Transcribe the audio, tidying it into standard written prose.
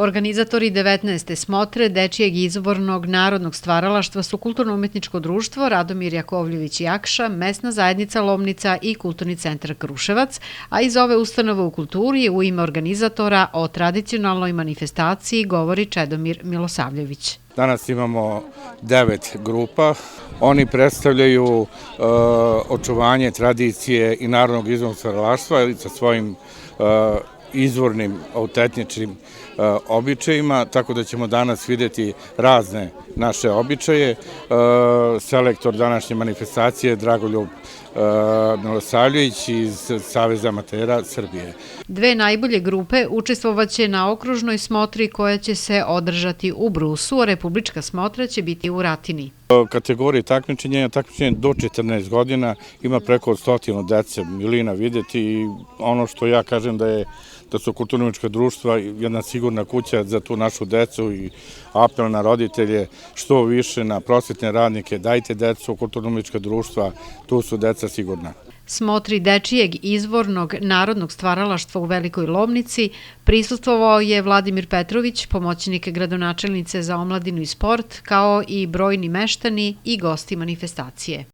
Organizatori 19. smotre Dečijeg izvornog narodnog stvaralaštva su Kulturno-umetničko društvo Radomir Jakovljević Jakša, Mesna zajednica Lomnica i Kulturni centar Kruševac, a iz ove ustanove u kulturi u ime organizatora o tradicionalnoj manifestaciji govori Čedomir Milosavljević. Danas imamo 9 grupa. Oni predstavljaju očuvanje tradicije i narodnog izvornog stvaralaštva sa svojim izvornim, autentičnim običajima, tako da ćemo danas vidjeti razne naše običaje. Selektor današnje manifestacije Dragoljub Milosavljević iz Saveza amatera Srbije. Dve najbolje grupe učestvovaće na okružnoj smotri koja će se održati u Brusu, a republička smotra će biti u Ratini. Kategorije takmičenja do 14 godina ima preko 100 dece, milina vidjeti i ono što ja kažem da su kulturno-umetnička društva jedna sigurna kuća za tu našu decu i apel na roditelje što više na prosvetne radnike, dajte decu u kulturno-umetnička društva, tu su deca sigurna. Smotri Dečijeg izvornog narodnog stvaralaštva u Velikoj Lomnici prisustvovao je Vladimir Petrović, pomoćnik gradonačelnice za omladinu i sport, kao i brojni meštani i gosti manifestacije.